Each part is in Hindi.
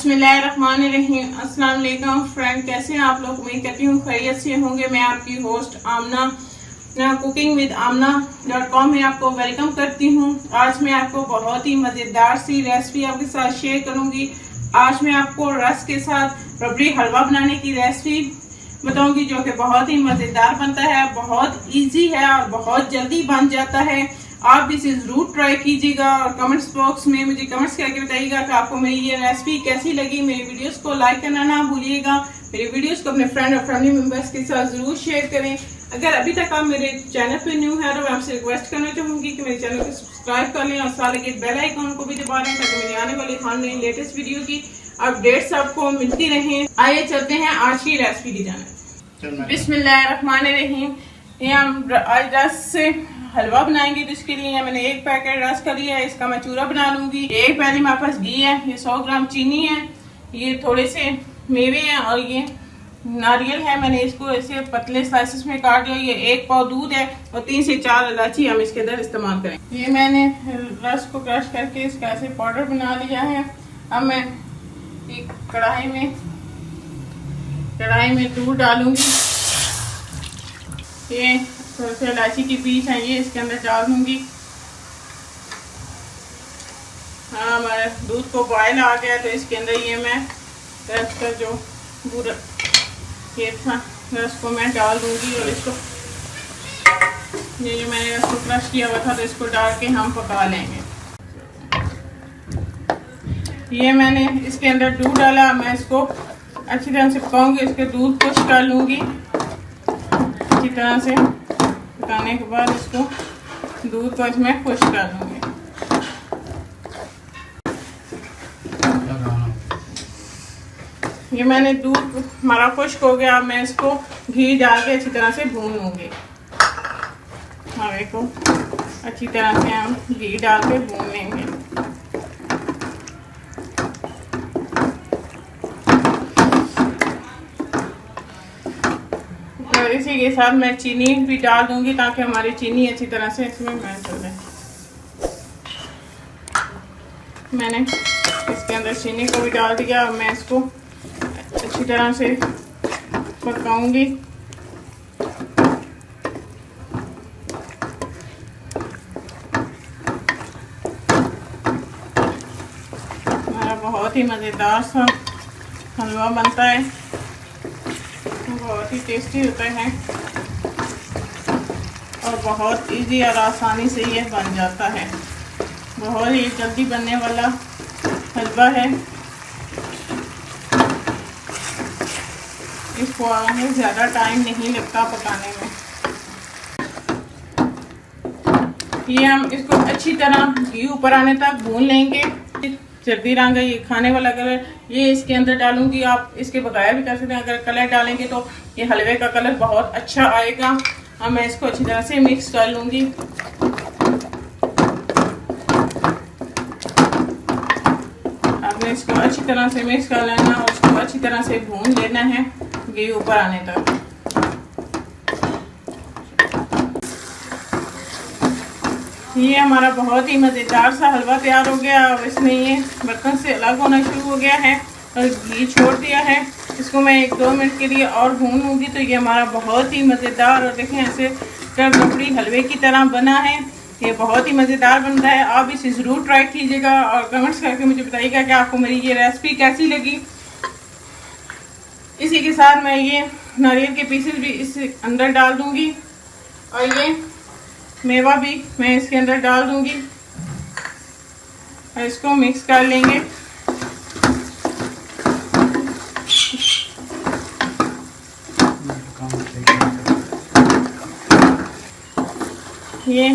बिस्मिल्लाहिर्रहमानिर्रहीम। अस्सलाम वालेकुम फ्रेंड, कैसे हैं आप लोग? उम्मीद करती हूँ खैरियत से होंगे। मैं आपकी होस्ट आमना कुकिंग विद आमना.com में आपको वेलकम करती हूँ। आज मैं आपको बहुत ही मज़ेदार सी रेसिपी आपके साथ शेयर करूँगी। आज मैं आपको रस के साथ रबड़ी हलवा बनाने की रेसिपी बताऊंगी, जो कि बहुत ही मज़ेदार बनता है, बहुत इजी है और बहुत जल्दी बन जाता है। आप भी इसे जरूर ट्राई कीजिएगा और कमेंट्स बॉक्स में मुझे कमेंट्स करके बताइएगा कि आपको मेरी ये रेसिपी कैसी लगी। मेरी वीडियोस को लाइक करना ना भूलिएगा। मेरी वीडियोस को अपने फ्रेंड और फैमिली मेंबर्स के साथ जरूर शेयर करें। अगर अभी तक आप मेरे चैनल पे न्यू है तो मैं आपसे रिक्वेस्ट करना चाहूंगी कि मेरे चैनल को सब्सक्राइब कर लें और साथ लगे बेल आइकन को भी दबा लें ताकि मेरी आने वाली हर नई लेटेस्ट वीडियो की अपडेट्स आपको मिलती रहें। आइए चलते हैं आज की रेसिपी की जाने। बिस्मिल्लाहिर्रहमानिर्रहीम। ये हम आज रस से हलवा बनाएंगे, जिसके लिए मैंने एक पैकेट रस का लिया है। इसका मैं चूरा बना लूंगी। एक पहले मेरे पास घी है, ये 100 ग्राम चीनी है, ये थोड़े से मेवे हैं और ये नारियल है। मैंने इसको ऐसे पतले स्लाइसेस में काट लिया। ये 1 पाव दूध है और 3 से 4 इलायची हम इसके अंदर इस्तेमाल करेंगे। ये मैंने रस को क्रश करके इसका ऐसे पाउडर बना लिया है। अब मैं एक कढ़ाई में दूध डालूंगी। ये थोड़े से इलायची की पीस है, ये इसके अंदर डाल दूंगी। हाँ, हमारे दूध को बॉयल आ गया तो इसके अंदर ये मैं रस का जो पूरा ये था रस को मैं डाल दूंगी और इसको ये जो मैंने रस को क्रश किया हुआ था तो इसको डाल के हम पका लेंगे। ये मैंने इसके अंदर दूध डाला, मैं इसको अच्छी तरह से पकाऊंगी। इसके दूध खुश कर लूंगी अच्छी तरह से। पकाने के बाद इसको दूध को इसमें खुश कर लूंगी। ये मैंने दूध हमारा खुश्क हो गया। मैं इसको घी डाल के अच्छी तरह से भून लूंगी। हवे को अच्छी तरह से हम घी डाल के भून लेंगे। तो इसी के साथ मैं चीनी भी डाल दूंगी ताकि हमारी चीनी अच्छी तरह से इसमें मैच हो जाए। मैंने इसके अंदर चीनी को भी डाल दिया और मैं इसको अच्छी तरह से पकाऊंगी। हमारा बहुत ही मज़ेदार सा हलवा बनता है, बहुत ही टेस्टी होता है और बहुत इजी और आसानी से ये बन जाता है। बहुत ही जल्दी बनने वाला हलवा है। इसको हमें ज़्यादा टाइम नहीं लगता पकाने में। ये हम इसको अच्छी तरह घी ऊपर आने तक भून लेंगे। जल्दी रंग ये खाने वाला कलर ये इसके अंदर डालूंगी। आप इसके बगैर भी कर सकते हैं। अगर कलर डालेंगे तो ये हलवे का कलर बहुत अच्छा आएगा। अब मैं इसको अच्छी तरह से मिक्स कर लूंगी। अब मैं इसको अच्छी तरह से मिक्स कर लेना और इसको अच्छी तरह से भून लेना है घी ऊपर आने तक। ये हमारा बहुत ही मज़ेदार सा हलवा तैयार हो गया। अब इसमें ये बर्तन से अलग होना शुरू हो गया है और घी छोड़ दिया है। इसको मैं 1-2 मिनट के लिए और भून लूँगी तो ये हमारा बहुत ही मज़ेदार और देखें ऐसे कर रबड़ी हलवे की तरह बना है। ये बहुत ही मज़ेदार बनता है। आप इसे ज़रूर ट्राई कीजिएगा और कमेंट्स करके मुझे बताइएगा कि आपको मेरी ये रेसिपी कैसी लगी। इसी के साथ मैं ये नारियल के पीसेस भी इस अंदर डाल दूँगी और ये मेवा भी मैं इसके अंदर डाल दूंगी और इसको मिक्स कर लेंगे। ये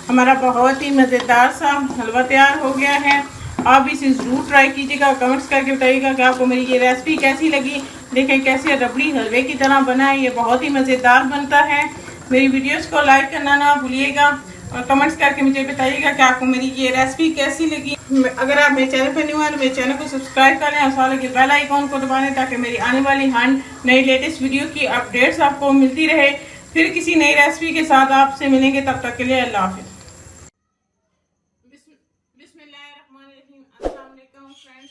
हमारा बहुत ही मज़ेदार सा हलवा तैयार हो गया है। आप इसे ज़रूर ट्राई कीजिएगा, कमेंट्स करके बताइएगा कि आपको मेरी ये रेसिपी कैसी लगी। देखें कैसे रबड़ी हलवे की तरह बना है। ये बहुत ही मज़ेदार बनता है। मेरी वीडियोस को लाइक करना ना भूलिएगा और कमेंट्स करके मुझे बताइएगा कि आपको मेरी ये रेसिपी कैसी लगी। अगर आप मेरे चैनल पर न्यू हैं तो मेरे चैनल को सब्सक्राइब करें और साथ लगे बेल आइकन को दबा लें ताकि मेरी आने वाली हर नई लेटेस्ट वीडियो की अपडेट्स आपको मिलती रहे। फिर किसी नई रेसिपी के साथ आपसे मिलेंगे, तब तक के लिए अल्लाह हाफिज़। बिस्मिल्लाहिर्रहमानिर्रहीम। अस्सलाम वालेकुम फ्रेंड्स।